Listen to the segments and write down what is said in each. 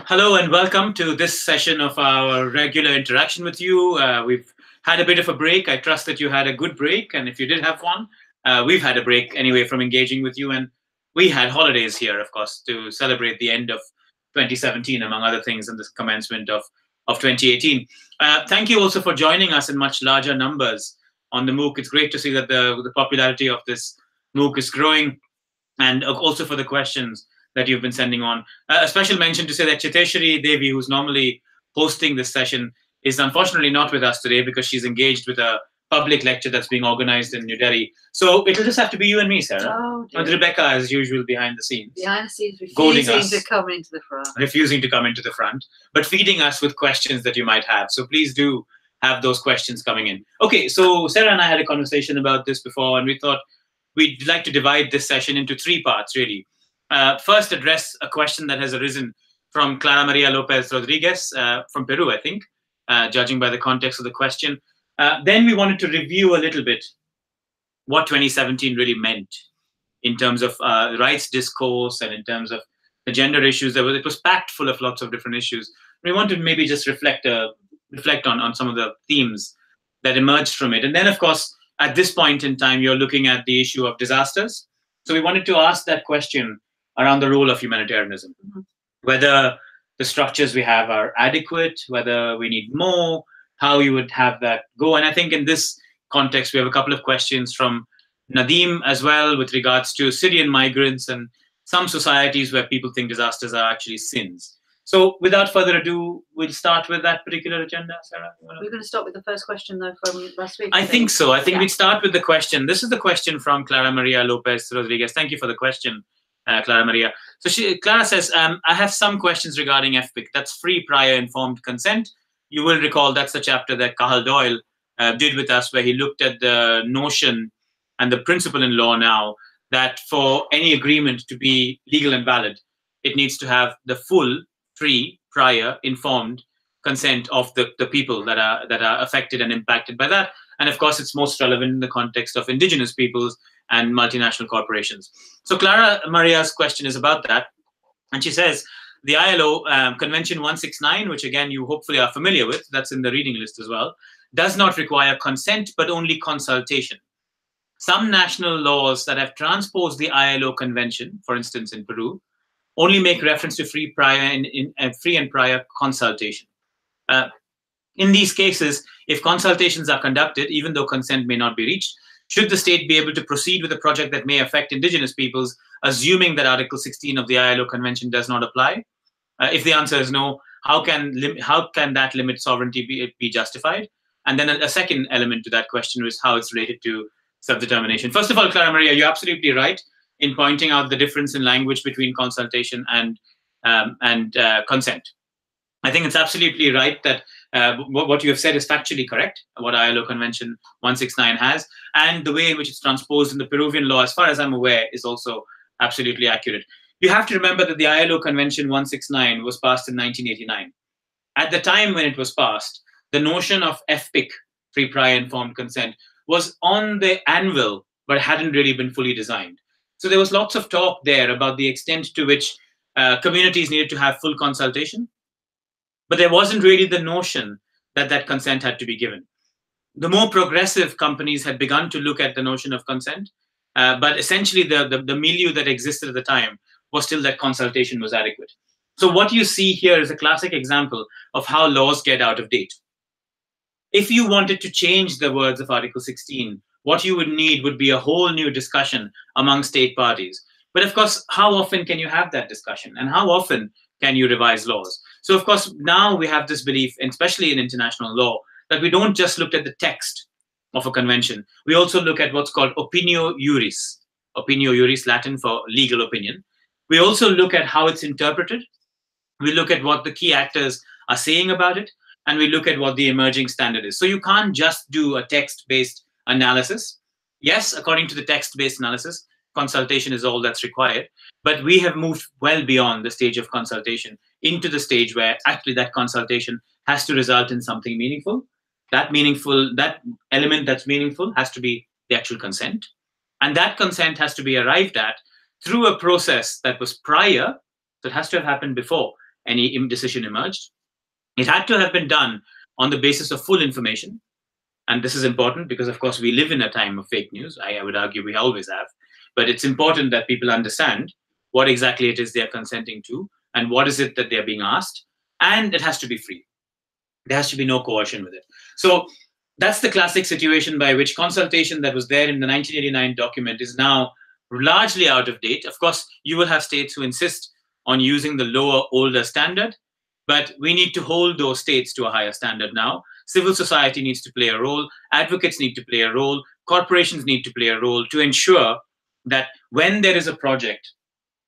Hello and welcome to this session of our regular interaction with you. We've had a bit of a break. I trust that you had a good break. And if you did have one, we've had a break anyway from engaging with you. And we had holidays here, of course, to celebrate the end of 2017, among other things, and the commencement of 2018. Thank you also for joining us in much larger numbers on the MOOC. It's great to see that the popularity of this MOOC is growing, and also for the questions that you've been sending on. A special mention to say that Chiteshwari Devi, who's normally hosting this session, is unfortunately not with us today because she's engaged with a public lecture that's being organized in New Delhi. So it'll just have to be you and me, Sarah. Oh, dear. And Rebecca, as usual, behind the scenes. Behind the scenes, Goading refusing us. to come into the front. Refusing to come into the front, but feeding us with questions that you might have. So please do have those questions coming in. Okay, so Sarah and I had a conversation about this before, and we thought we'd like to divide this session into three parts, really. First, address a question that has arisen from Clara Maria Lopez Rodriguez from Peru, I think, judging by the context of the question. Then we wanted to review a little bit what 2017 really meant in terms of rights discourse and in terms of the gender issues. It was packed full of lots of different issues. We wanted to maybe just reflect on some of the themes that emerged from it. And then, of course, at this point in time, you're looking at the issue of disasters. So we wanted to ask that question around the role of humanitarianism, whether the structures we have are adequate, whether we need more, how you would have that go. And I think in this context, we have a couple of questions from Nadeem as well with regards to Syrian migrants and some societies where people think disasters are actually sins. So without further ado, we'll start with that particular agenda, Sarah. We're going to start with the first question, though, from last week. I think so. I think we'd start with the question. This is the question from Clara Maria Lopez Rodriguez. Thank you for the question, Clara Maria. So Clara says, I have some questions regarding FPIC. That's free prior informed consent. You will recall that's the chapter that Cahill Doyle did with us, where he looked at the notion and the principle in law now that for any agreement to be legal and valid, it needs to have the full, free, prior, informed consent of the people that are affected and impacted by that. And of course, it's most relevant in the context of indigenous peoples and multinational corporations. So Clara Maria's question is about that. And she says, the ILO Convention 169, which again, you hopefully are familiar with, that's in the reading list as well, does not require consent, but only consultation. Some national laws that have transposed the ILO Convention, for instance, in Peru, only make reference to free and prior consultation. In these cases, if consultations are conducted, even though consent may not be reached, should the state be able to proceed with a project that may affect indigenous peoples, assuming that Article 16 of the ILO Convention does not apply? If the answer is no, how can that limit sovereignty be justified? And then a second element to that question is how it's related to self-determination. First of all, Clara Maria, you're absolutely right in pointing out the difference in language between consultation and consent. I think it's absolutely right that what you have said is factually correct, what ILO Convention 169 has, and the way in which it's transposed in the Peruvian law, as far as I'm aware, is also absolutely accurate. You have to remember that the ILO Convention 169 was passed in 1989. At the time when it was passed, the notion of FPIC, free, prior, informed consent, was on the anvil, but hadn't really been fully designed. So there was lots of talk there about the extent to which communities needed to have full consultation, but there wasn't really the notion that that consent had to be given. The more progressive companies had begun to look at the notion of consent, but essentially the milieu that existed at the time was still that consultation was adequate. So what you see here is a classic example of how laws get out of date. If you wanted to change the words of Article 16, what you would need would be a whole new discussion among state parties. But of course, how often can you have that discussion? And how often can you revise laws? So of course, now we have this belief, especially in international law, that we don't just look at the text of a convention. We also look at what's called opinio juris. Opinio juris, Latin for legal opinion. We also look at how it's interpreted. We look at what the key actors are saying about it. And we look at what the emerging standard is. So you can't just do a text-based analysis. Yes, according to the text-based analysis, consultation is all that's required. But we have moved well beyond the stage of consultation into the stage where actually that consultation has to result in something meaningful. That element that's meaningful has to be the actual consent. And that consent has to be arrived at through a process that was prior, so it has to have happened before any decision emerged. It had to have been done on the basis of full information. And this is important because, of course, we live in a time of fake news. I would argue we always have. But it's important that people understand what exactly it is they're consenting to and what is it that they're being asked. And it has to be free. There has to be no coercion with it. So that's the classic situation by which consultation that was there in the 1989 document is now largely out of date. Of course, you will have states who insist on using the lower, older standard, but we need to hold those states to a higher standard now. Civil society needs to play a role. Advocates need to play a role. Corporations need to play a role to ensure that when there is a project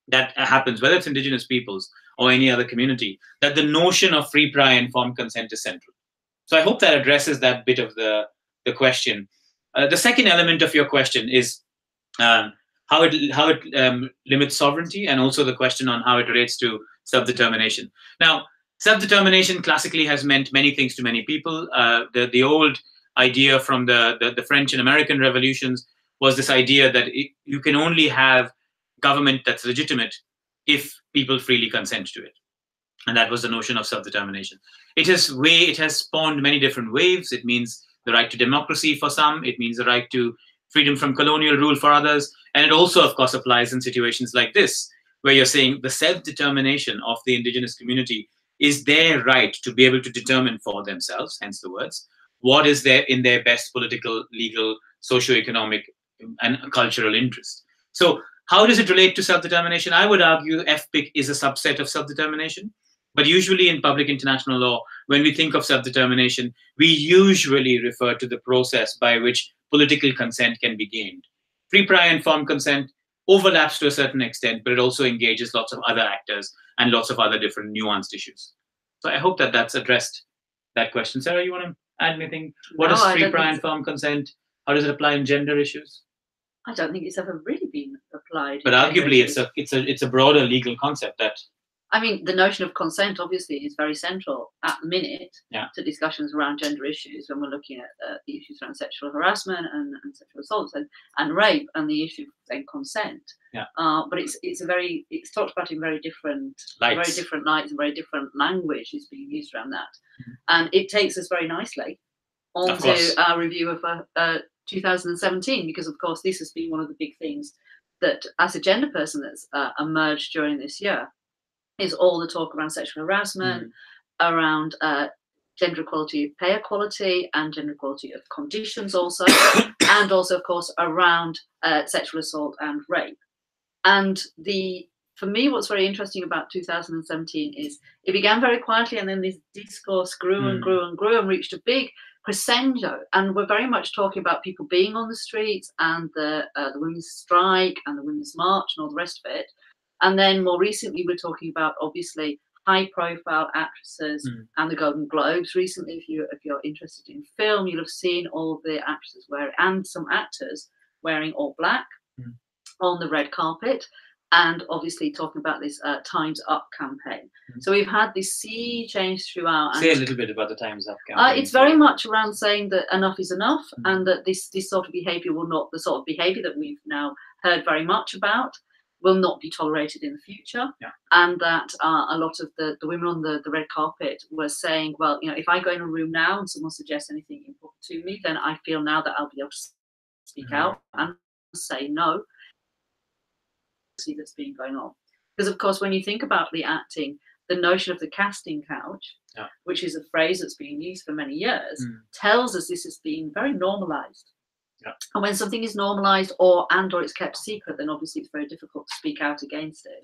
that happens, whether it's indigenous peoples or any other community, that the notion of free, prior, informed consent is central. So I hope that addresses that bit of the question. The second element of your question is how it limits sovereignty, and also the question on how it relates to self-determination. Now, self-determination classically has meant many things to many people. The old idea from the French and American revolutions was this idea that you can only have government that's legitimate if people freely consent to it. And that was the notion of self-determination. It has spawned many different waves. It means the right to democracy for some. It means the right to freedom from colonial rule for others. And it also, of course, applies in situations like this, where you're saying the self-determination of the indigenous community is their right to be able to determine for themselves, hence the words, what is there in their best political, legal, socioeconomic, and cultural interest. So how does it relate to self-determination? I would argue FPIC is a subset of self-determination. But usually in public international law, when we think of self-determination, we usually refer to the process by which political consent can be gained. Free, prior, informed consent overlaps to a certain extent, but it also engages lots of other actors and lots of other different nuanced issues. So I hope that that's addressed that question. Sarah, you want to add anything? What is free, prior, informed consent? How does it apply in gender issues? I don't think it's ever really been applied. But arguably, it's a broader legal concept that. I mean, the notion of consent obviously is very central at the minute to discussions around gender issues when we're looking at the issues around sexual harassment and sexual assault and rape, and the issue of then consent. But it's talked about in very different lights and very different language is being used around that. And it takes us very nicely onto our review of 2017, because of course this has been one of the big things that as a gender person that's emerged during this year, is all the talk around sexual harassment, around gender equality, pay equality, and gender equality of conditions also, and also, of course, around sexual assault and rape. And for me, what's very interesting about 2017 is it began very quietly, and then this discourse grew and grew and grew and reached a big crescendo. And we're very much talking about people being on the streets and the women's strike and the women's march and all the rest of it. And then more recently, we're talking about obviously high-profile actresses and the Golden Globes. Recently, if you're interested in film, you'll have seen all the actresses and some actors wearing all black on the red carpet, and obviously talking about this Time's Up campaign. So we've had this sea change throughout. Say a little bit about the Time's Up campaign. It's very much around saying that enough is enough, and that this sort of behaviour will not, the sort of behaviour that we've now heard very much about, will not be tolerated in the future. And that a lot of the women on the red carpet were saying, well, if I go in a room now and someone suggests anything important to me, then I feel now that I'll be able to speak out and say no. See that's been going on. Because of course, when you think about the acting, the notion of the casting couch, which is a phrase that's been used for many years, tells us this has been very normalized. And when something is normalized or it's kept secret, then obviously it's very difficult to speak out against it.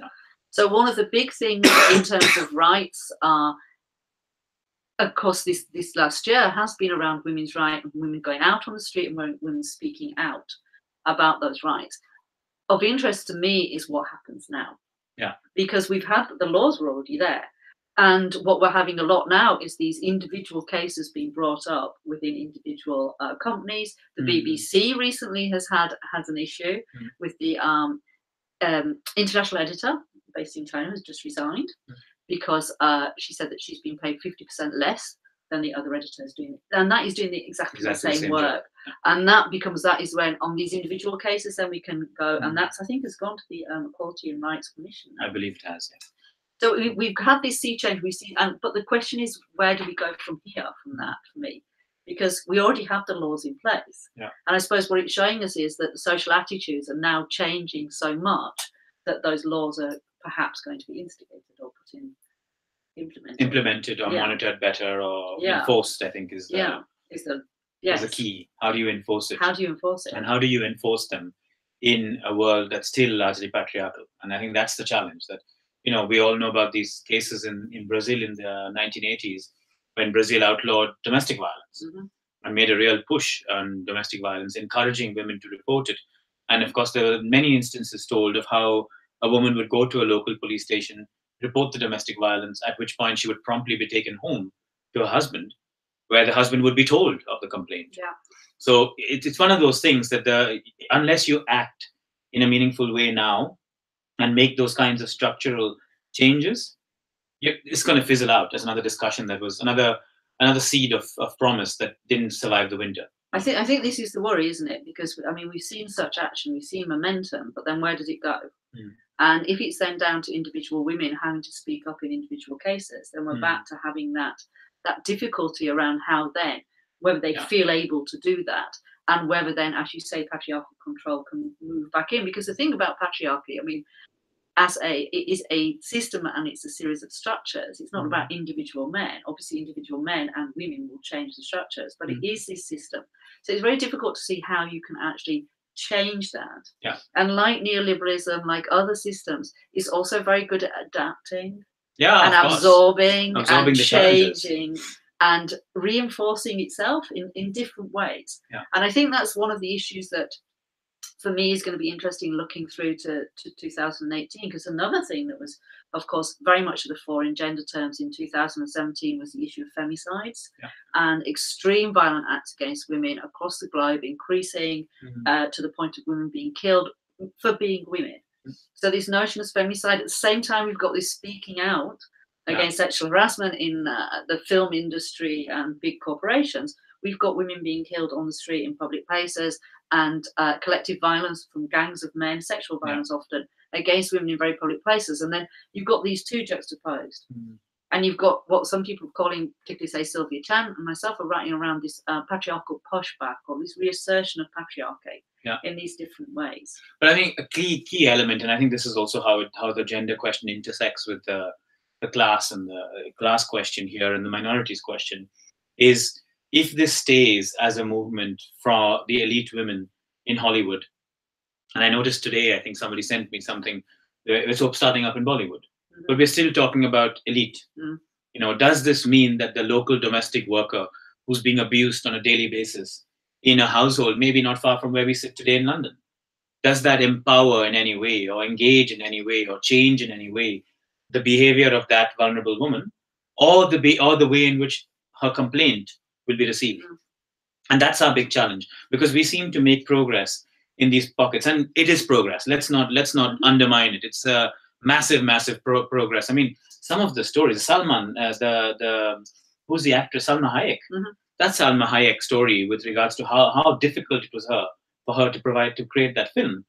So one of the big things in terms of rights, of course, this last year has been around women's rights, women going out on the street and women speaking out about those rights. Of interest to me is what happens now. Because we've had the laws were already there. And what we're having a lot now is these individual cases being brought up within individual companies. The BBC recently has had an issue with the international editor based in China has just resigned because she said that she's been paid 50% less than the other editors doing it. And that is doing exactly the same work. And that is when on these individual cases, then we can go, and that's, I think, has gone to the Equality and Rights Commission now. I believe it has, So we've had this sea change. We see, but the question is, where do we go from here? From that, for me, because we already have the laws in place, yeah. And I suppose what it's showing us is that the social attitudes are now changing so much that those laws are perhaps going to be instigated or put in, implemented or monitored better or enforced. I think is the key. How do you enforce it? How do you enforce it? And how do you enforce them in a world that's still largely patriarchal? And I think that's the challenge. That we all know about these cases in Brazil in the 1980s when Brazil outlawed domestic violence and made a real push on domestic violence, encouraging women to report it. And of course, there were many instances told of how a woman would go to a local police station, report the domestic violence, at which point she would promptly be taken home to her husband, where the husband would be told of the complaint. Yeah. So it's one of those things that unless you act in a meaningful way now and make those kinds of structural changes, it's going to fizzle out as another discussion that was another seed of promise that didn't survive the winter. I think this is the worry, isn't it? Because we've seen such action, we've seen momentum, but then where does it go? And if it's then down to individual women having to speak up in individual cases, then we're back to having that difficulty around how then, whether they feel able to do that, and whether then, as you say, patriarchal control can move back in. Because the thing about patriarchy, I mean, it is a system and it's a series of structures. It's not about individual men. Obviously, individual men and women will change the structures, but it is this system. So it's very difficult to see how you can actually change that. Yeah. And like neoliberalism, like other systems, is also very good at adapting. Yeah, and absorbing and changing challenges. And reinforcing itself in different ways. Yeah. And I think that's one of the issues that, for me, is going to be interesting looking through to 2018, because another thing that was, of course, very much at the fore in gender terms in 2017 was the issue of femicides and extreme violent acts against women across the globe, increasing to the point of women being killed for being women. So this notion of femicide, at the same time, we've got this speaking out against sexual harassment in the film industry and big corporations. We've got women being killed on the street in public places, and collective violence from gangs of men, sexual violence often, against women in very public places. And then you've got these two juxtaposed. And you've got what some people are calling, particularly say Sylvia Chan and myself, are writing around this patriarchal pushback, or this reassertion of patriarchy in these different ways. But I think a key element, and I think this is also how the gender question intersects with the class and the class question here and the minorities question, is if this stays as a movement for the elite women in Hollywood. And I noticed today, I think somebody sent me something, it's starting up in Bollywood. But we're still talking about elite. Does this mean that the local domestic worker who's being abused on a daily basis in a household, maybe not far from where we sit today in London, does that empower in any way, or engage in any way, or change in any way the behavior of that vulnerable woman, or the way in which her complaint will be received? And that's our big challenge, because we seem to make progress in these pockets, and it is progress. Let's not undermine it. It's a massive progress. I mean, some of the stories, Salman, who's the actress, Salma Hayek. That's Salma Hayek's story with regards to how difficult it was for her to create that film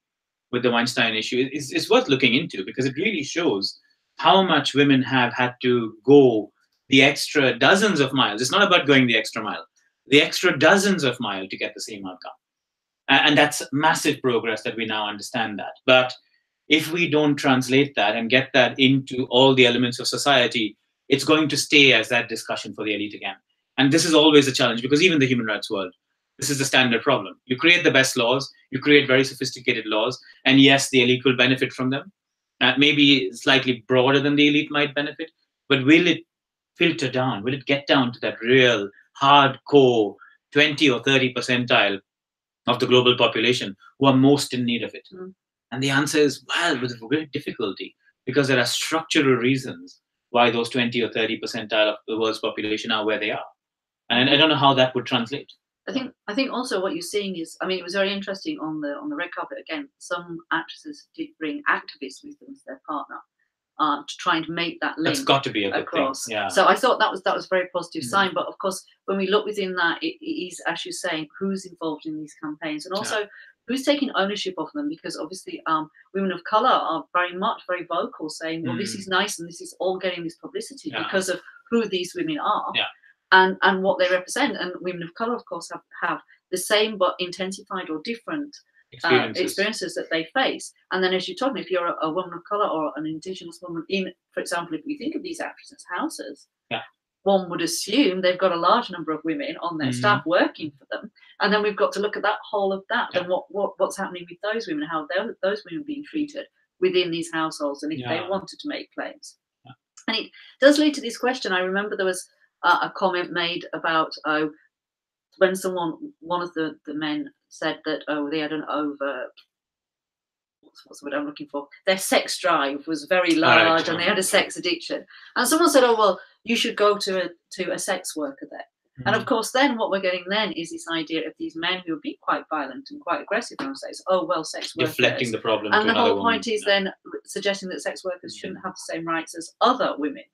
with the Weinstein issue. It's worth looking into, because it really shows how much women have had to go the extra dozens of miles. It's not about going the extra mile, the extra dozens of miles to get the same outcome. And that's massive progress that we now understand that. But if we don't translate that and get that into all the elements of society, it's going to stay as that discussion for the elite again. And this is always a challenge, because even the human rights world, this is the standard problem. You create the best laws, you create very sophisticated laws, and yes, the elite will benefit from them. Maybe slightly broader than the elite might benefit, but will it filter down? Will it get down to that real hardcore 20 or 30 percentile of the global population who are most in need of it? And the answer is, well, with great difficulty, because there are structural reasons why those 20 or 30 percentile of the world's population are where they are. And I don't know how that would translate. I think also what you're seeing is, I mean, it was very interesting on the red carpet again. Some actresses did bring activists with them as their partner to try and make that link. That's got to be a good across. thing. Yeah. So I thought that was a very positive sign. But of course, when we look within that, it is, as you're saying, who's involved in these campaigns, and also who's taking ownership of them? Because obviously women of color are very vocal, saying, well, this is nice and this is all getting this publicity because of who these women are and what they represent. And women of color, of course, have the same but intensified or different experiences that they face. And then, as you're talking, if you're a woman of color or an indigenous woman in, for example, if we think of these actresses' houses, one would assume they've got a large number of women on their staff working for them, and then we've got to look at that whole of that and what's happening with those women, how those women are being treated within these households, and if they wanted to make claims. And it does lead to this question. I remember there was a comment made about when one of the men said that they had an what's the word I'm looking for? Their sex drive was very large, and they had a sex addiction. And someone said, "Oh well, you should go to a sex worker there." And of course, then what we're getting then is this idea of these men who are being quite violent and quite aggressive and say, "Oh well, sex workers." Deflecting the problem. And the whole point is then suggesting that sex workers shouldn't have the same rights as other women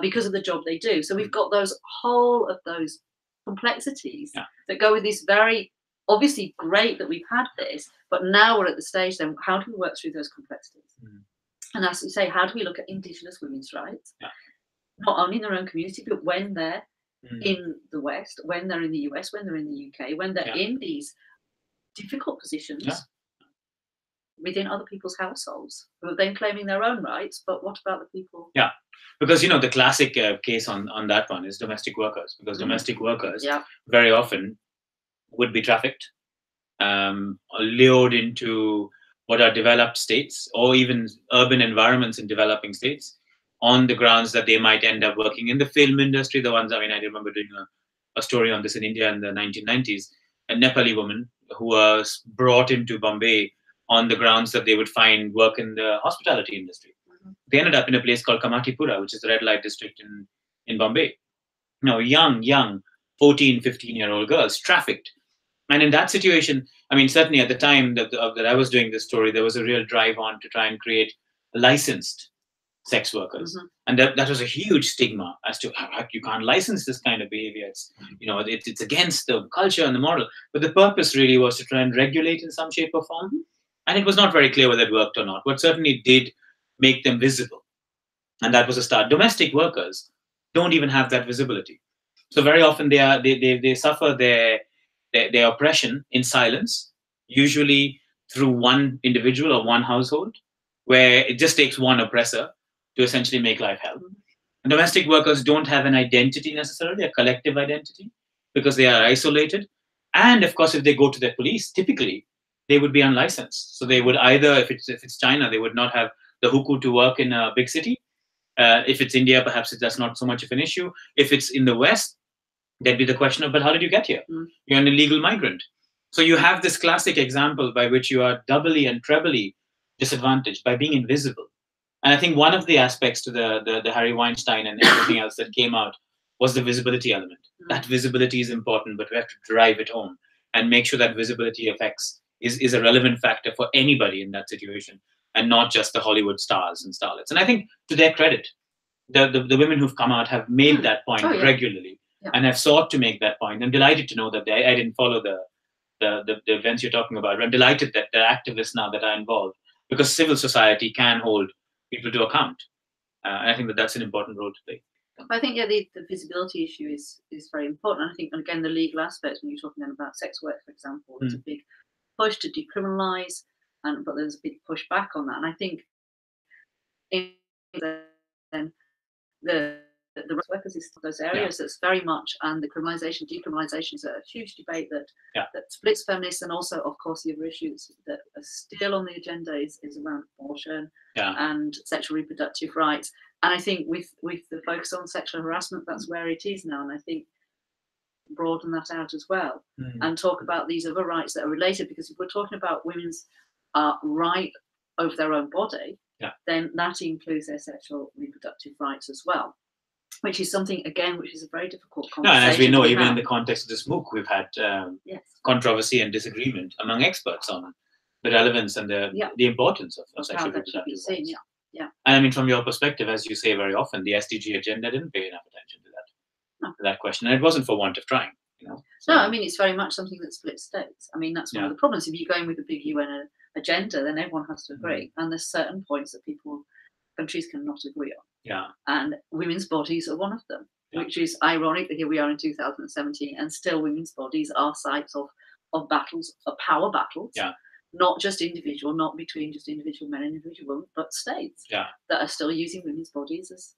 because of the job they do. So we've got those whole of those complexities that go with this very obviously great that we've had this, but now we're at the stage then, how do we work through those complexities? And as you say, how do we look at Indigenous women's rights, not only in their own community, but when they're in the West, when they're in the US, when they're in the UK, when they're in these difficult positions within other people's households, who are then claiming their own rights, but what about the people? Yeah, because, the classic case on that one is domestic workers, because domestic workers very often would be trafficked, lured into what are developed states or even urban environments in developing states on the grounds that they might end up working in the film industry. The ones, I remember doing a story on this in India in the 1990s, a Nepali woman who was brought into Bombay on the grounds that they would find work in the hospitality industry. They ended up in a place called Kamatipura, which is the red light district in Bombay. Young 14, 15-year-old girls trafficked. And in that situation, certainly at the time that I was doing this story, there was a real drive on to try and create licensed sex workers. And that was a huge stigma as to how you can't license this kind of behavior. It's, it's against the culture and the model. But the purpose really was to try and regulate in some shape or form. And it was not very clear whether it worked or not, but certainly did make them visible. And that was a start. Domestic workers don't even have that visibility. So very often they suffer their oppression in silence, usually through one individual or one household, where it just takes one oppressor to essentially make life hell. And domestic workers don't have an identity necessarily, a collective identity, because they are isolated. And of course, if they go to the police, typically they would be unlicensed. So they would either, if it's China, they would not have the huku to work in a big city. If it's India, perhaps that's not so much of an issue. If it's in the West, there'd be the question of, but how did you get here? You're an illegal migrant. So you have this classic example by which you are doubly and trebly disadvantaged by being invisible. And I think one of the aspects to the Harry Weinstein and everything else that came out was the visibility element. That visibility is important, but we have to drive it home and make sure that visibility affects is a relevant factor for anybody in that situation, and not just the Hollywood stars and starlets. And I think, to their credit, the women who've come out have made that point regularly. And have sought to make that point. I'm delighted to know that I didn't follow the events you're talking about. I'm delighted that there are activists now that are involved, because civil society can hold people to account. And I think that's an important role to play. I think the visibility issue is very important. I think, and again, the legal aspects, when you're talking then about sex work, for example, there's a big push to decriminalise, but there's a big push back on that. And I think the workers is those areas that's very much, and the decriminalisation is a huge debate that splits feminists, and also, of course, the other issues that are still on the agenda is around abortion and sexual reproductive rights. And I think with the focus on sexual harassment, that's where it is now. And I think broaden that out as well and talk about these other rights that are related, because if we're talking about women's right over their own body, then that includes their sexual reproductive rights as well, which is something, again, which is a very difficult conversation. And as we know, even in the context of this MOOC, we've had controversy and disagreement among experts on the relevance and the importance of sexual reproductive rights. And from your perspective, as you say very often, the SDG agenda didn't pay enough attention to that question. And it wasn't for want of trying. You know? So, no, I mean, it's very much something that splits states. I mean, that's one of the problems. If you're going with a big UN agenda, then everyone has to agree. And there's certain points that countries cannot agree on. Yeah. And women's bodies are one of them, which is ironic that here we are in 2017 and still women's bodies are sites of battles, of power battles. Yeah. Not just individual, not between just individual men and individual women, but states that are still using women's bodies as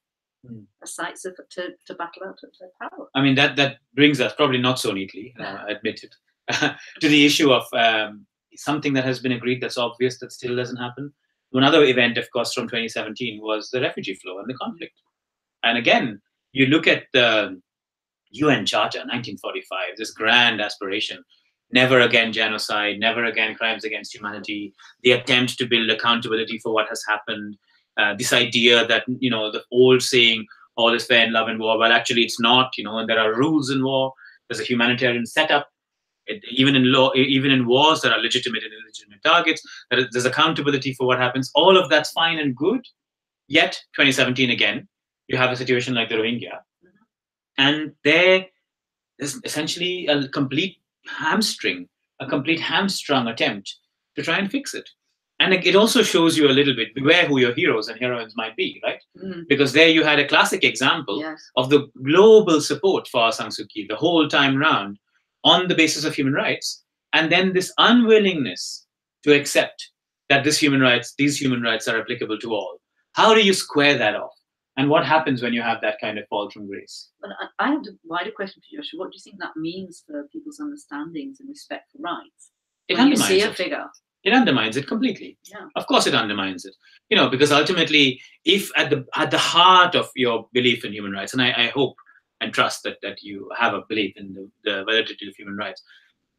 sites to battle out their power. I mean, that brings us probably not so neatly, admitted, to the issue of something that has been agreed that's obvious that still doesn't happen. Another event, of course, from 2017 was the refugee flow and the conflict. And again, you look at the UN Charter, 1945, this grand aspiration, never again genocide, never again crimes against humanity, the attempt to build accountability for what has happened, this idea that, you know, the old saying, all is fair in love and war, well, actually it's not, you know, and there are rules in war, there's a humanitarian setup, even in law, even in wars, there are legitimate and illegitimate targets, there's accountability for what happens, all of that's fine and good, yet 2017 again, you have a situation like the Rohingya, and there is essentially a complete hamstrung attempt to try and fix it. And it also shows you a little bit, beware who your heroes and heroines might be, right? Because there you had a classic example of the global support for Aung San Suu Kyi the whole time round on the basis of human rights, and then this unwillingness to accept that these human rights are applicable to all. How do you square that off? And what happens when you have that kind of fall from grace? But I have a wider question for you, Joshua. What do you think that means for people's understandings and respect for rights? It when undermines you see a it. figure. It undermines it completely. Yeah. Of course it undermines it. You know, because ultimately, if at the heart of your belief in human rights, and I hope and trust that you have a belief in the validity of human rights,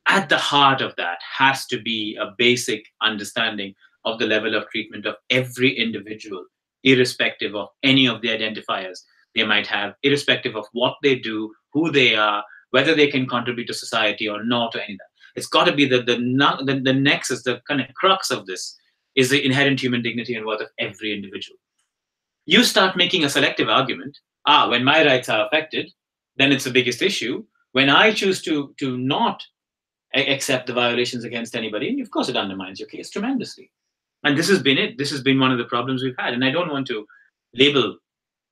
at the heart of that has to be a basic understanding of the level of treatment of every individual, irrespective of any of the identifiers they might have, irrespective of what they do, who they are, whether they can contribute to society or not, or any of that. It's got to be the nexus, the kind of crux of this is the inherent human dignity and worth of every individual. You start making a selective argument. When my rights are affected, then it's the biggest issue. When I choose to not accept the violations against anybody, and of course it undermines your case tremendously. And this has been it. This has been one of the problems we've had. And I don't want to label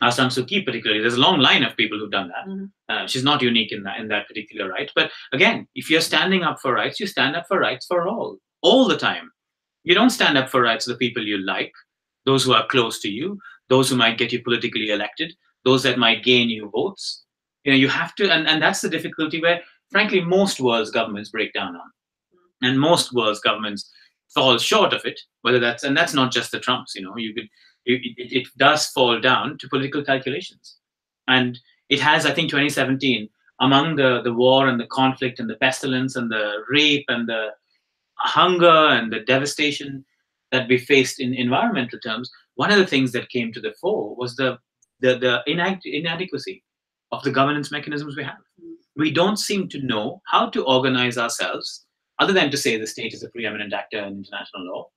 Aung San Suu Kyi particularly. There's a long line of people who've done that. She's not unique in that particular right. But again, if you're standing up for rights, you stand up for rights for all the time. You don't stand up for rights of the people you like, those who are close to you, those who might get you politically elected, those that might gain you votes. You know, you have to, and that's the difficulty where, frankly, most world's governments break down on. And most world's governments fall short of it, and that's not just the Trumps, you know, it does fall down to political calculations. And it has, I think, 2017, among the war and the conflict and the pestilence and the rape and the hunger and the devastation that we faced in environmental terms, one of the things that came to the fore was the inadequacy of the governance mechanisms we have. We don't seem to know how to organize ourselves, other than to say the state is a preeminent actor in international law.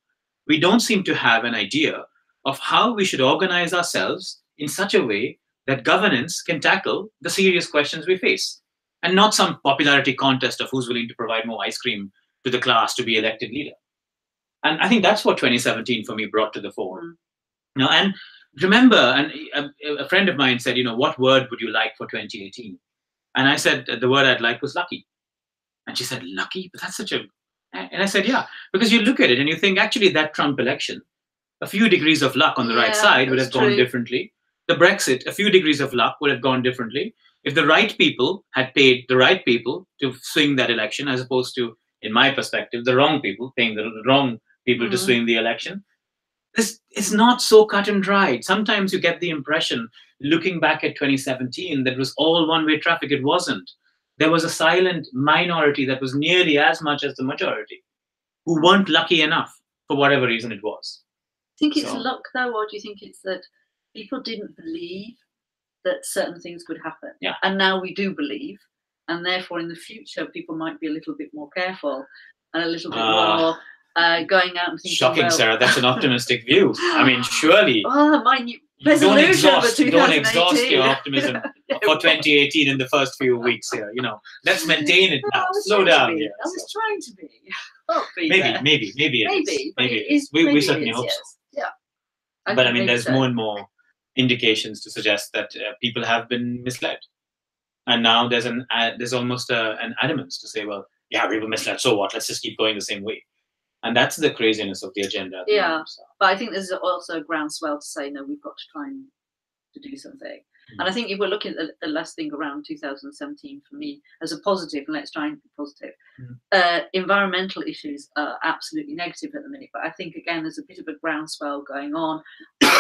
We don't seem to have an idea of how we should organize ourselves in such a way that governance can tackle the serious questions we face, and not some popularity contest of who's willing to provide more ice cream to the class to be elected leader. And I think that's what 2017 for me brought to the fore. You know, and remember, and a friend of mine said, you know, what word would you like for 2018? And I said, the word I'd like was lucky. And she said, lucky? But that's such a... And I said, yeah, because you look at it and you think, actually, that Trump election, a few degrees of luck on the right side would have gone differently. The Brexit, a few degrees of luck would have gone differently. If the right people had paid the right people to swing that election, as opposed to, in my perspective, the wrong people paying the wrong people to swing the election, it's not so cut and dried. Sometimes you get the impression, looking back at 2017, that was all one-way traffic. It wasn't. There was a silent minority that was nearly as much as the majority who weren't lucky enough for whatever reason it was. Do you think it's luck, though, or do you think it's that people didn't believe that certain things could happen? Yeah. And now we do believe, and therefore in the future people might be a little bit more careful and a little bit more going out and thinking, shocking, Sarah. That's an optimistic view. I mean, surely don't exhaust your optimism for 2018 in the first few weeks here. Let's maintain it now. Slow down. I was trying to be. Maybe it is. We certainly hope so. Yeah. But I mean, there's more and more indications to suggest that people have been misled, and now there's almost an adamance to say, well, yeah, we were misled. So what? Let's just keep going the same way. And that's the craziness of the agenda. But I think there's also a groundswell to say, no, we've got to try to do something. And I think if we're looking at the last thing around 2017 for me as a positive, and let's try and be positive, environmental issues are absolutely negative at the minute. But I think, again, there's a bit of a groundswell going on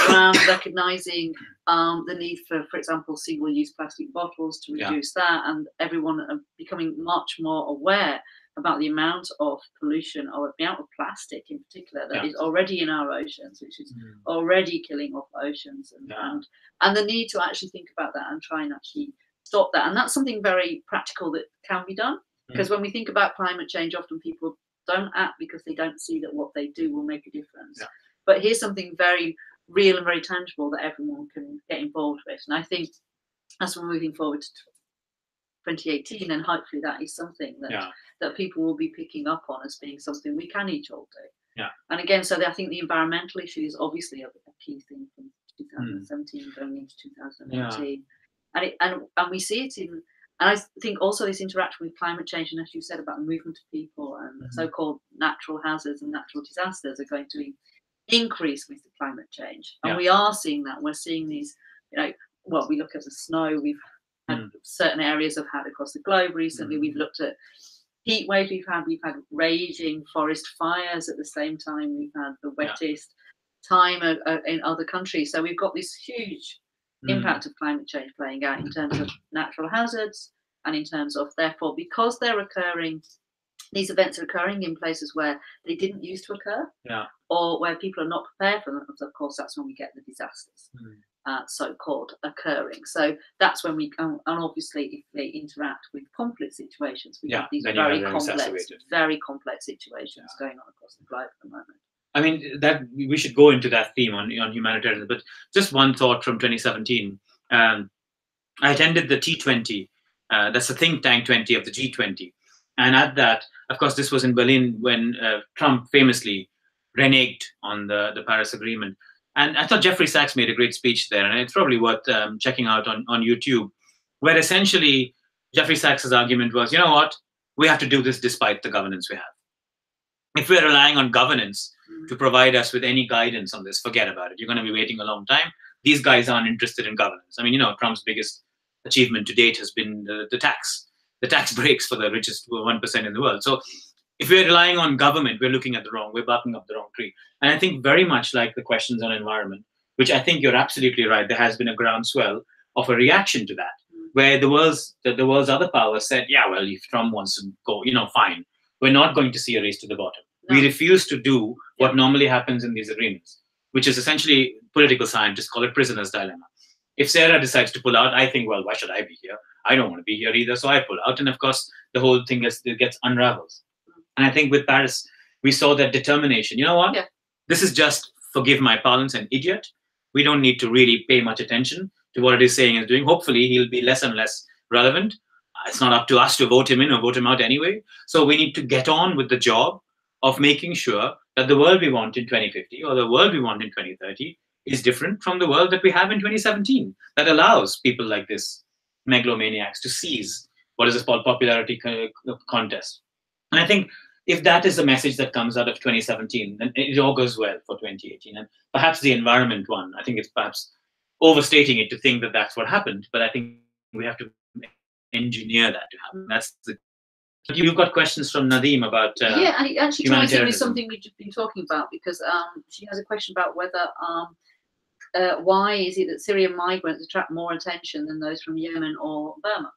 around recognising the need for example, single-use plastic bottles to reduce that, and everyone becoming much more aware about the amount of pollution or the amount of plastic in particular that is already in our oceans, which is already killing off oceans, and the need to actually think about that and try and actually stop that. And that's something very practical that can be done, because when we think about climate change, often people don't act because they don't see that what they do will make a difference. But here's something very real and very tangible that everyone can get involved with. And I think as we're moving forward to 2018, and hopefully that is something that people will be picking up on as being something we can each all do. And again, so I think the environmental issue is obviously a key thing from 2017 going into 2018, and we see it in, and I think also this interaction with climate change, and as you said about the movement of people and so-called natural hazards and natural disasters are going to increase with the climate change, and we are seeing that. We're seeing these, well, we look at the snow we've had certain areas have had across the globe recently. We've looked at heat waves we've had raging forest fires at the same time. We've had the wettest time in other countries. So we've got this huge impact of climate change playing out in terms of natural hazards, and in terms of, therefore, because they're occurring, these events are occurring in places where they didn't used to occur, or where people are not prepared for them. Of course, that's when we get the disasters. So-called occurring. So that's when we and obviously if they interact with complex situations, we have these very complex situations going on across the globe at the moment. I mean, that we should go into that theme on humanitarian, but just one thought from 2017. I attended the T20, that's the think tank 20 of the G20, and at that, of course, this was in Berlin when Trump famously reneged on the Paris Agreement. And I thought Jeffrey Sachs made a great speech there, and it's probably worth checking out on YouTube, where essentially Jeffrey Sachs's argument was, you know what, we have to do this despite the governance we have. If we're relying on governance to provide us with any guidance on this, forget about it. You're going to be waiting a long time. These guys aren't interested in governance. I mean, Trump's biggest achievement to date has been the tax breaks for the richest 1% in the world. So if we're relying on government, we're barking up the wrong tree. And I think very much like the questions on environment, which I think you're absolutely right, there has been a groundswell of a reaction to that, where the world's other powers said, yeah, well, if Trump wants to go, fine. We're not going to see a race to the bottom. No. We refuse to do what normally happens in these agreements, which is essentially political scientists call it prisoner's dilemma. If Sarah decides to pull out, I think, well, why should I be here? I don't want to be here either, so I pull out. And of course, the whole thing gets unraveled. And I think with Paris, we saw that determination. You know what? This is just, forgive my parlance, an idiot. We don't need to really pay much attention to what it is saying and doing. Hopefully, he'll be less and less relevant. It's not up to us to vote him in or vote him out anyway. So we need to get on with the job of making sure that the world we want in 2050 or the world we want in 2030 is different from the world that we have in 2017, that allows people like this megalomaniacs to seize what is called popularity contest. And I think if that is the message that comes out of 2017, then it all goes well for 2018. And perhaps the environment one, I think it's perhaps overstating it to think that that's what happened, but I think we have to engineer that to happen. That's the. You've got questions from Nadeem about yeah, and it actually ties in with something we've just been talking about, because she has a question about whether why is it that Syrian migrants attract more attention than those from Yemen or Burma?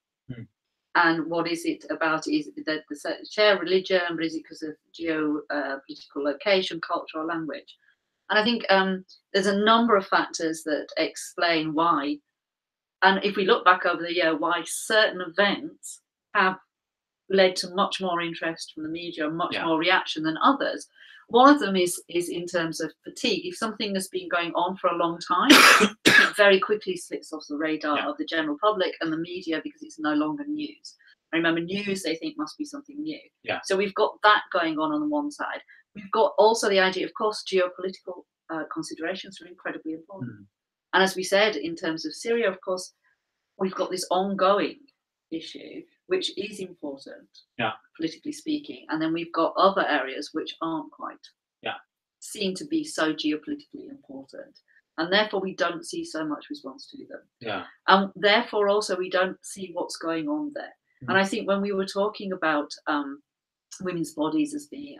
And what is it about it? Is it that they share religion, but is it because of geopolitical location, culture, or language? And I think there's a number of factors that explain why. And if we look back over the year, why certain events have led to much more interest from the media and much more reaction than others. One of them is in terms of fatigue. If something has been going on for a long time, very quickly slips off the radar of the general public and the media because it's no longer news. I remember news they think must be something new. So we've got that going on the one side. We've got also the idea, of course, geopolitical considerations are incredibly important. And as we said, in terms of Syria, of course, we've got this ongoing issue, which is important, politically speaking. And then we've got other areas which aren't quite seen to be so geopolitically important. And therefore, we don't see so much response to them. And therefore, also, we don't see what's going on there. And I think when we were talking about women's bodies as being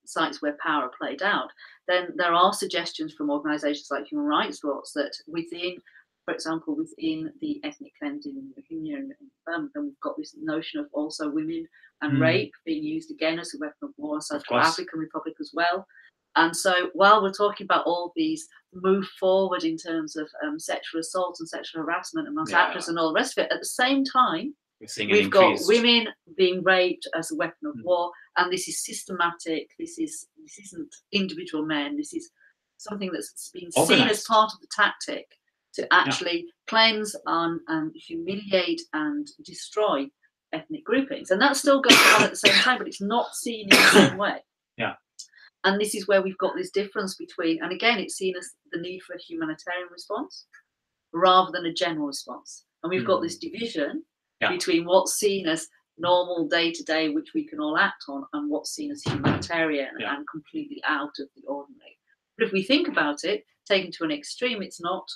sites where power played out, then there are suggestions from organisations like Human Rights Watch that within, for example, within the ethnic cleansing in Rohingya and Burma, we've got this notion of also women and rape being used again as a weapon of war in Central African Republic as well. And so while we're talking about all these move forward in terms of sexual assault and sexual harassment amongst actors and all the rest of it, at the same time, we've got women being raped as a weapon of war, and this is systematic. This isn't individual men. This is something that's been seen as part of the tactic to actually cleanse and humiliate and destroy ethnic groupings, and that's still going on at the same time, but it's not seen in the same way. And this is where we've got this difference between, and again, it's seen as the need for a humanitarian response rather than a general response, and we've got this division between what's seen as normal day-to-day, which we can all act on, and what's seen as humanitarian and completely out of the ordinary. But if we think about it, taken to an extreme, it's not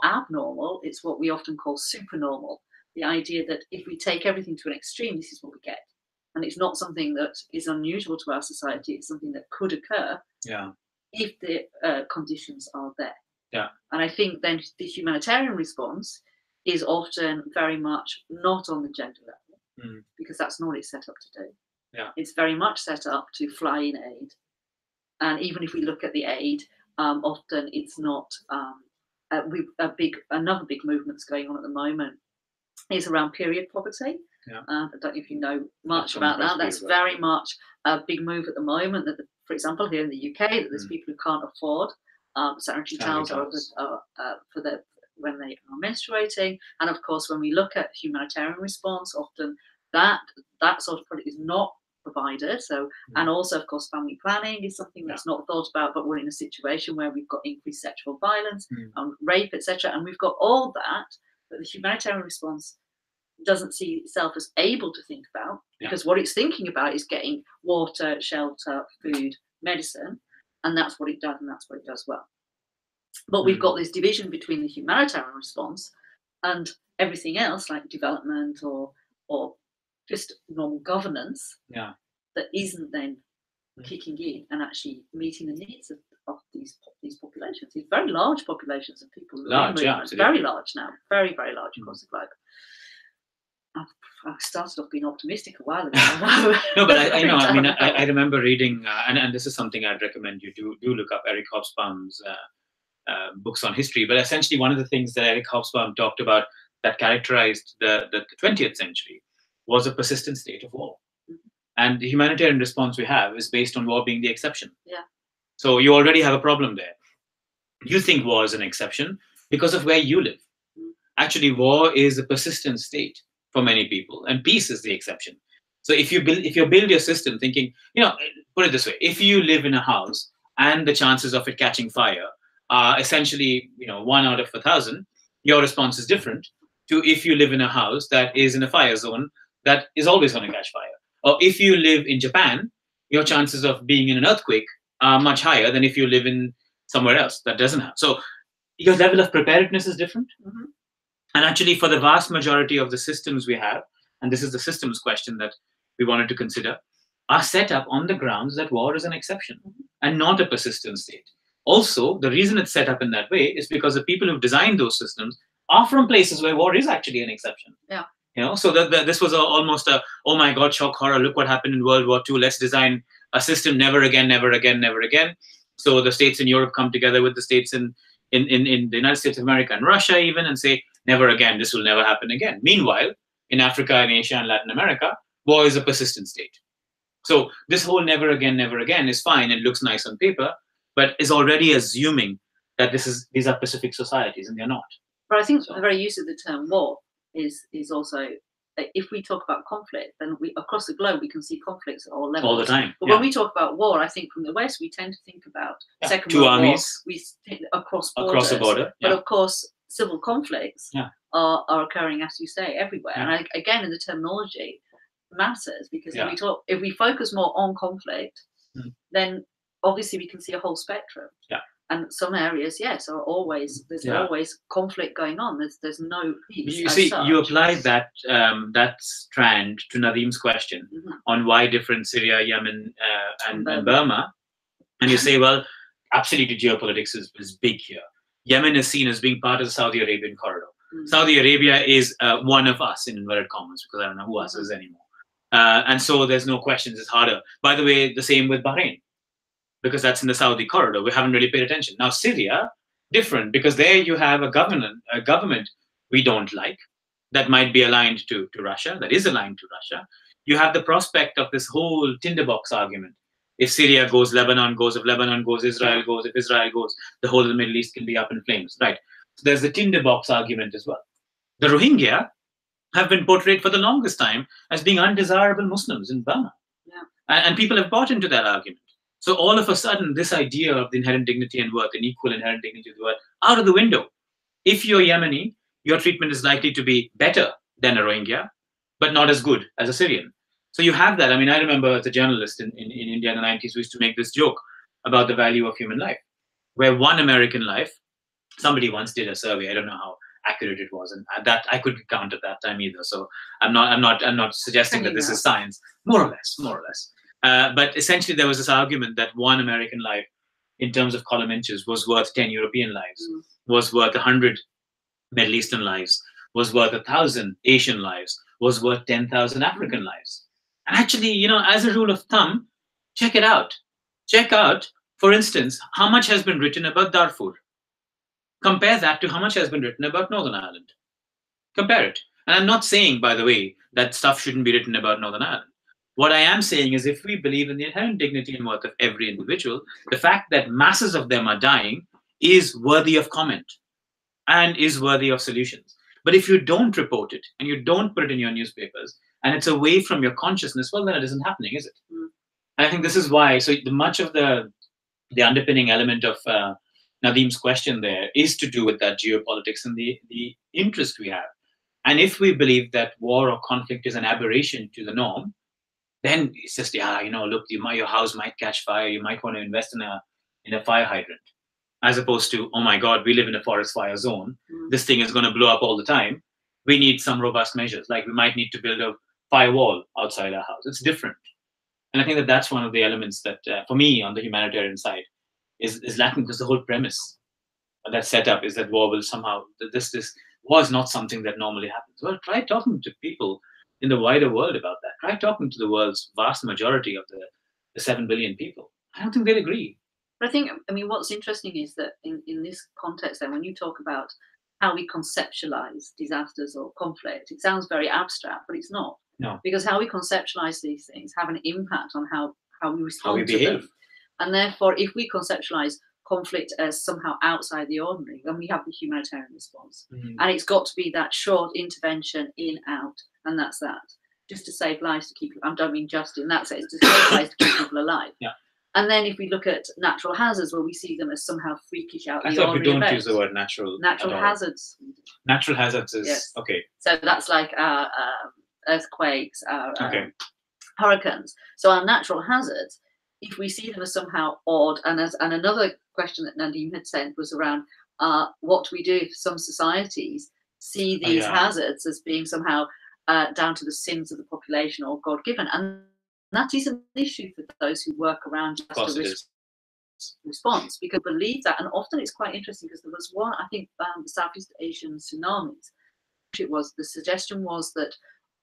abnormal. It's what we often call supernormal. The idea that if we take everything to an extreme, this is what we get. And it's not something that is unusual to our society. It's something that could occur if the conditions are there. And I think then the humanitarian response is often very much not on the gender level, because that's not what it's set up to do. It's very much set up to fly in aid. And even if we look at the aid, often it's not another big movement that's going on at the moment is around period poverty. I don't know if you know much about that. That's very much a big move at the moment. That, for example, here in the UK, that there's people who can't afford sanitary towels for when they are menstruating. And of course, when we look at humanitarian response, often that sort of product is not provided. So, and also, of course, family planning is something that's not thought about. But we're in a situation where we've got increased sexual violence, rape, etc., and we've got all that. But the humanitarian response doesn't see itself as able to think about, because what it's thinking about is getting water, shelter, food, medicine, and that's what it does, and that's what it does well. But we've got this division between the humanitarian response and everything else, like development or just normal governance, that isn't then kicking in and actually meeting the needs of these populations, these very large populations of people. Very large now, very, very large across the globe. I started off being optimistic a while ago. No, but I remember reading, and this is something I'd recommend you do look up Eric Hobsbawm's books on history. But essentially, one of the things that Eric Hobsbawm talked about that characterized the 20th century was a persistent state of war. And the humanitarian response we have is based on war being the exception. So you already have a problem there. You think war is an exception because of where you live. Actually, war is a persistent state for many people, and peace is the exception. So if you build your system thinking, put it this way, if you live in a house and the chances of it catching fire are essentially 1 out of 1,000, your response is different to if you live in a house that is in a fire zone that is always going to catch fire. Or if you live in Japan, your chances of being in an earthquake are much higher than if you live in somewhere else that doesn't have. So your level of preparedness is different. And actually, for the vast majority of the systems we have, and this is the systems question that we wanted to consider, are set up on the grounds that war is an exception and not a persistent state. Also, the reason it's set up in that way is because the people who've designed those systems are from places where war is actually an exception. So this was almost a, oh my God, shock horror, look what happened in World War II, let's design a system never again, never again, never again. So the states in Europe come together with the states in the United States of America and Russia even and say, never again, this will never happen again. Meanwhile, in Africa and Asia and Latin America, war is a persistent state. So this whole never again is fine and looks nice on paper, but is already assuming that these are Pacific societies, and they're not. But I think the very use of the term war is also, if we talk about conflict, then across the globe we can see conflicts at all levels all the time. But when we talk about war, I think from the West we tend to think about Second Two World armies War. We think across the border. But of course, civil conflicts are occurring, as you say, everywhere. And again, in the terminology matters, because if we focus more on conflict, then obviously we can see a whole spectrum. And some areas, there's always conflict going on. There's no peace. You see, you apply that that strand to Nadeem's question on why different Syria, Yemen, and Burma, and you say, well, absolutely, geopolitics is big here. Yemen is seen as being part of the Saudi Arabian corridor. Saudi Arabia is one of us, in inverted commas, because I don't know who us is anymore. And so there's no questions. It's harder. By the way, the same with Bahrain, because that's in the Saudi corridor. We haven't really paid attention. Now, Syria, different, because there you have a government we don't like that might be aligned to Russia, that is aligned to Russia. You have the prospect of this whole tinderbox argument. If Syria goes, Lebanon goes. If Lebanon goes, Israel goes. If Israel goes, the whole of the Middle East can be up in flames, right? So there's the tinderbox argument as well. The Rohingya have been portrayed for the longest time as being undesirable Muslims in Burma. And people have bought into that argument. So all of a sudden, this idea of the inherent dignity and worth, an equal inherent dignity of the worth, out of the window. If you're Yemeni, your treatment is likely to be better than a Rohingya, but not as good as a Syrian. So you have that. I mean, I remember as a journalist in India in the 90s, we used to make this joke about the value of human life, where one American life, somebody once did a survey, I don't know how accurate it was, and that I couldn't count at that time either. So I'm not suggesting that this is science, more or less. But essentially, there was this argument that one American life, in terms of column inches, was worth 10 European lives, was worth 100 Middle Eastern lives, was worth 1,000 Asian lives, was worth 10,000 African lives. And actually, as a rule of thumb, check it out. Check out, for instance, how much has been written about Darfur. Compare that to how much has been written about Northern Ireland. Compare it. And I'm not saying, by the way, that stuff shouldn't be written about Northern Ireland. What I am saying is, if we believe in the inherent dignity and worth of every individual, the fact that masses of them are dying is worthy of comment and is worthy of solutions. But if you don't report it and you don't put it in your newspapers and it's away from your consciousness, well, then it isn't happening, is it? And I think this is why, so much of the underpinning element of Nadeem's question there is to do with that geopolitics and the interest we have. And if we believe that war or conflict is an aberration to the norm, then it's just, look, your house might catch fire. You might want to invest in a fire hydrant, as opposed to, oh my God, we live in a forest fire zone. This thing is going to blow up all the time. We need some robust measures. Like we might need to build a firewall outside our house. It's different. And I think that that's one of the elements that, for me, on the humanitarian side, is lacking, because the whole premise of that setup is that war will somehow, this war is not something that normally happens. Well, try talking to people in the wider world about that. Try talking to the world's vast majority of the 7 billion people. I don't think they'd agree. But I mean, what's interesting is that in this context, then, when you talk about how we conceptualize disasters or conflict, it sounds very abstract, but it's not. No. Because how we conceptualize these things have an impact on how we respond to behave. them. And therefore, if we conceptualize conflict as somehow outside the ordinary, then we have the humanitarian response. And it's got to be that short intervention, in, out, and that's that. Just to save lives, to keep, I don't mean just in that sense, to save lives, to keep people alive. And then if we look at natural hazards, well, we see them as somehow freakish out. I thought we don't use the word natural. Natural hazards. Natural hazards is, okay. So that's like earthquakes, hurricanes. So our natural hazards, if we see them as somehow odd, and another question that Nadeem had sent was around what we do if some societies see these hazards as being somehow down to the sins of the population or God-given. And that is an issue for those who work around just a response, because I believe that. And often it's quite interesting, because there was one, I think, the Southeast Asian tsunamis. The suggestion was that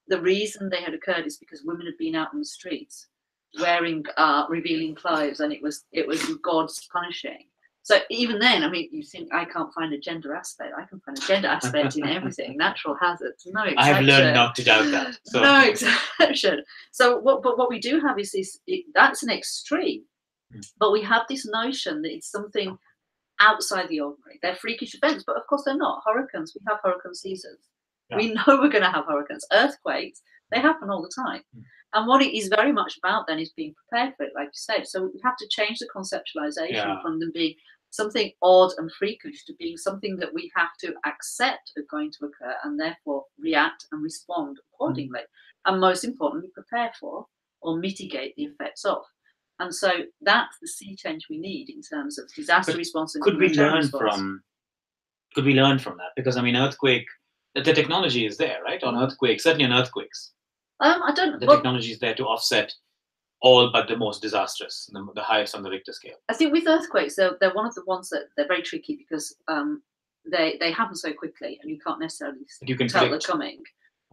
the reason they had occurred is because women had been out on the streets wearing revealing clothes, and it was God's punishing. So even then, I mean, you think I can't find a gender aspect. I can find a gender aspect in everything. Natural hazards, no exception. I have learned not to doubt that. So. No exception. So what we do have is this. That's an extreme, but we have this notion that it's something outside the ordinary. They're freakish events, but of course they're not. Hurricanes, we have hurricane seasons. We know we're going to have hurricanes. Earthquakes, they happen all the time. And what it is very much about then is being prepared for it, like you said. So we have to change the conceptualization from them being something odd and freakish to being something that we have to accept are going to occur and therefore react and respond accordingly. And most importantly, prepare for or mitigate the effects of. And so that's the sea change we need in terms of disaster response. And could we learn from that? Because I mean, earthquake, the technology is there, right? On earthquakes, certainly on earthquakes. I don't. The technology is there to offset all but the most disastrous, the highest on the Richter scale. I think with earthquakes, they're one of the ones that they're very tricky because they happen so quickly, and you can't necessarily tell they're coming.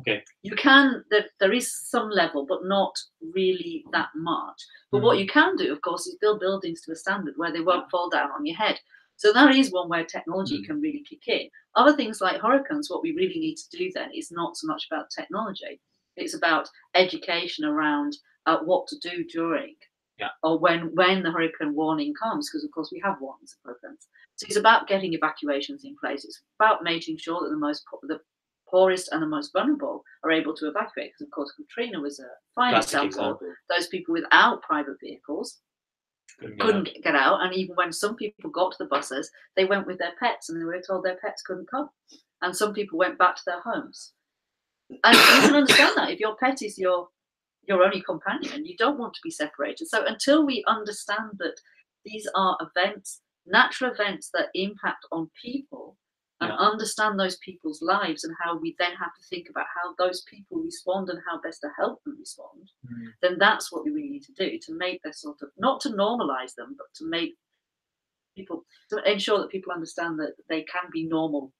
Okay. You can. There is some level, but not really that much. But what you can do, of course, is build buildings to a standard where they won't fall down on your head. So that is one where technology can really kick in. Other things like hurricanes, what we really need to do then is not so much about technology. It's about education around what to do during or when the hurricane warning comes, because of course we have warnings of hurricanes. So it's about getting evacuations in place. It's about making sure that the poorest and the most vulnerable are able to evacuate. Because of course Katrina was a fine example. Those people without private vehicles couldn't get out, and even when some people got to the buses, they went with their pets, and they were told their pets couldn't come. And some people went back to their homes. And you can understand that if your pet is your only companion, you don't want to be separated. So until we understand that these are events, natural events that impact on people, and understand those people's lives and how we then have to think about how those people respond and how best to help them respond, then that's what we really need to do to make this sort of, not to normalize them, but to make people, to ensure that people understand that they can be normal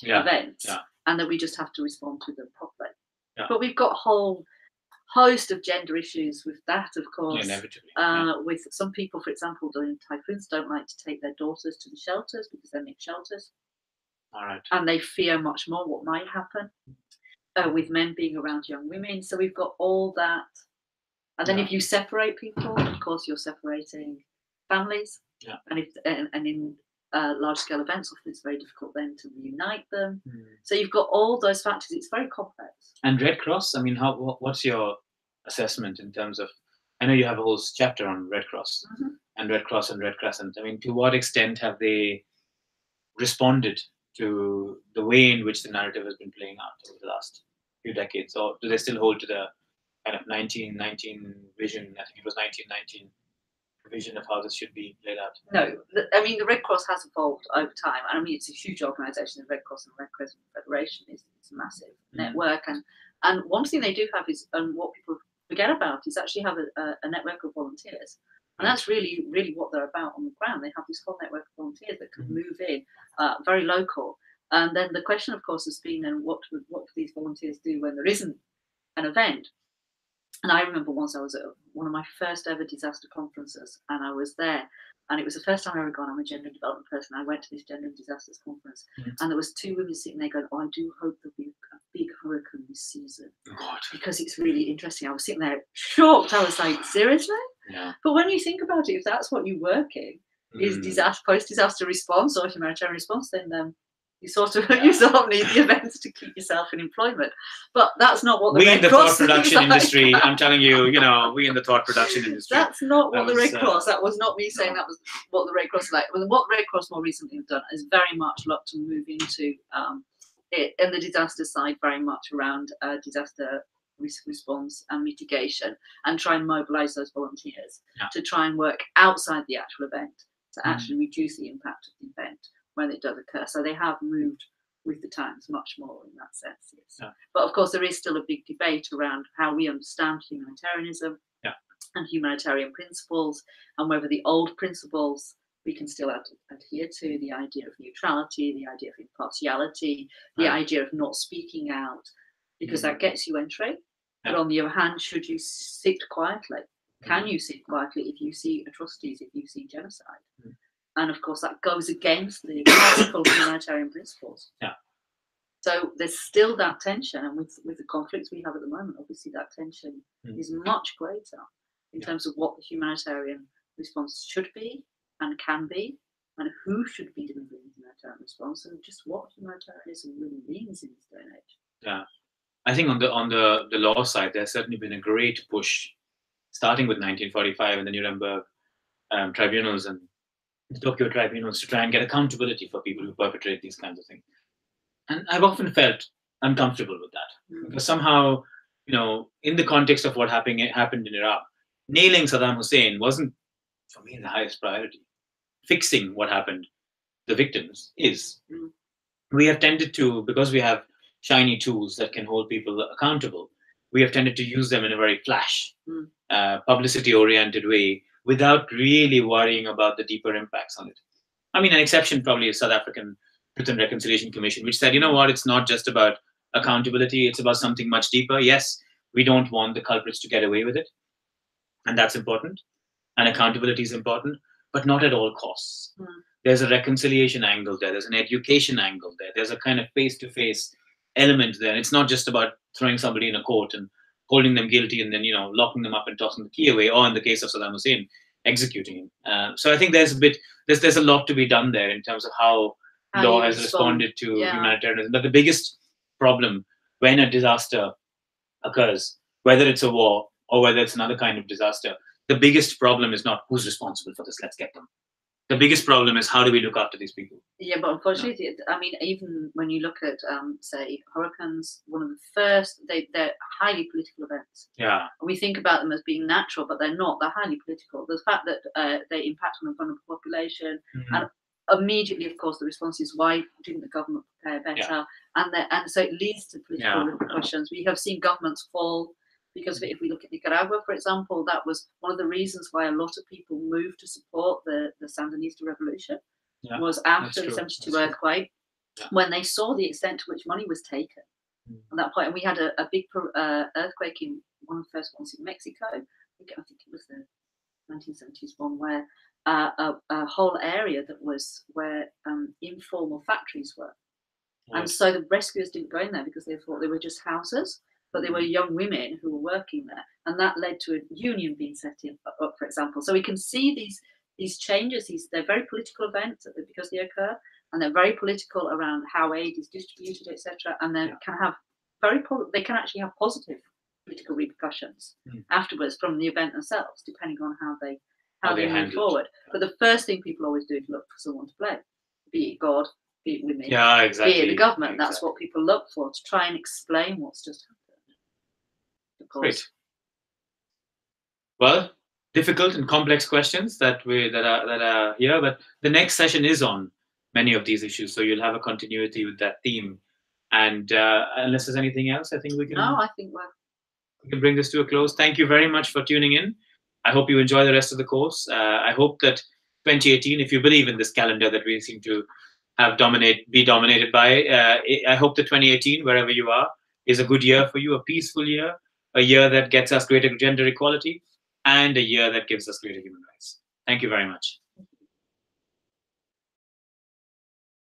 events and that we just have to respond to them properly. But we've got a whole host of gender issues with that, of course. With some people, for example, during typhoons, don't like to take their daughters to the shelters because they're mixed shelters. And they fear much more what might happen with men being around young women. So we've got all that. And then if you separate people, of course, you're separating families. And in large-scale events, often it's very difficult then to reunite them. So you've got all those factors. It's very complex. And Red Cross, I mean, what's your assessment in terms of, I know you have a whole chapter on Red Cross and Red Cross and Red Crescent. I mean, to what extent have they responded to the way in which the narrative has been playing out over the last few decades? Or do they still hold to the kind of 1919 vision? I think it was 1919 vision of how this should be played out. No, I mean, the Red Cross has evolved over time. I mean, it's a huge organisation. The Red Cross and Red Crescent Federation is a massive network. And one thing they do have is, and what people forget about, is actually have a network of volunteers. And that's really, really what they're about on the ground. They have this whole network of volunteers that can move in, very local. And then the question, of course, has been, and what do these volunteers do when there isn't an event? And I remember once I was at one of my first ever disaster conferences, and I was there, and it was the first time I ever gone. I'm a gender and development person. I went to this gender and disasters conference, and there was two women sitting there going, "Oh, I do hope there'll be a big hurricane this season, because it's really interesting." I was sitting there shocked. I was like, "Seriously?" But when you think about it, if that's what you work in, is post-disaster response or humanitarian response, then you sort of need the events to keep yourself in employment. But that's not what the Red Cross thought production industry. I'm telling you, we in the thought production industry. That's not what the Red Cross. That was not me saying that was what the Red Cross is like. Well, what the Red Cross more recently have done is very much looked to move into it, and the disaster side very much around disaster risk response and mitigation, and try and mobilise those volunteers to try and work outside the actual event to actually reduce the impact of the event when it does occur. So they have moved with the times much more in that sense. Yes. But of course, there is still a big debate around how we understand humanitarianism and humanitarian principles, and whether the old principles we can still adhere to, the idea of neutrality, the idea of impartiality, the idea of not speaking out, because that gets you entry. But on the other hand, should you sit quietly? Can you sit quietly if you see atrocities, if you see genocide? And of course, that goes against the classical humanitarian principles. So there's still that tension, and with the conflicts we have at the moment, obviously that tension is much greater in terms of what the humanitarian response should be and can be, and who should be delivering humanitarian response, and just what humanitarianism really means in this day and age. Yeah, I think on the law side, there's certainly been a great push, starting with 1945 and the Nuremberg tribunals and the Tokyo tribunals, to try and get accountability for people who perpetrate these kinds of things. And I've often felt uncomfortable with that, because somehow, in the context of what happened in Iraq, nailing Saddam Hussein wasn't, for me, the highest priority. Fixing what happened, the victims, is. We have tended to, because we have shiny tools that can hold people accountable, we have tended to use them in a very flash, publicity-oriented way, without really worrying about the deeper impacts on it. I mean, an exception probably is South African Truth and Reconciliation Commission, which said, you know what, it's not just about accountability, it's about something much deeper. Yes, we don't want the culprits to get away with it, and that's important, and accountability is important, but not at all costs. There's a reconciliation angle there, there's an education angle there, there's a kind of face-to-face element there. It's not just about throwing somebody in a court and holding them guilty and then, locking them up and tossing the key away, or in the case of Saddam Hussein, executing him. So I think there's a lot to be done there in terms of how law has responded to humanitarianism. But the biggest problem when a disaster occurs, whether it's a war or whether it's another kind of disaster, the biggest problem is not who's responsible for this, let's get them. The biggest problem is how do we look after these people? Yeah, but unfortunately, I mean, even when you look at, say, hurricanes, one of the first, they're highly political events. Yeah. We think about them as being natural, but they're not. They're highly political. The fact that they impact on a vulnerable population, and immediately, of course, the response is, why didn't the government prepare better? And so it leads to political repercussions. We have seen governments fall. Because if we look at Nicaragua, for example, that was one of the reasons why a lot of people moved to support the Sandinista revolution, was after the 72 earthquake, when they saw the extent to which money was taken at that point. And we had a big earthquake in one of the first ones in Mexico. I think it was the 1970s one, where a whole area that was where informal factories were. And so the rescuers didn't go in there because they thought they were just houses. But they were young women who were working there, and that led to a union being set up, for example. So we can see these changes. They're very political events because they occur, and they're very political around how aid is distributed, etc. And they they can actually have positive political repercussions afterwards from the event themselves, depending on how they move forward. But the first thing people always do is look for someone to blame, be it God, be it women, be it the government. That's what people look for, to try and explain what's just happened. Great. Well, difficult and complex questions that are here, but the next session is on many of these issues, so you'll have a continuity with that theme. And unless there's anything else, I think we can. No, I think we can bring this to a close. Thank you very much for tuning in. I hope you enjoy the rest of the course. I hope that 2018, if you believe in this calendar that we seem to have be dominated by, I hope that 2018, wherever you are, is a good year for you, a peaceful year. A year that gets us greater gender equality, and a year that gives us greater human rights. Thank you very much.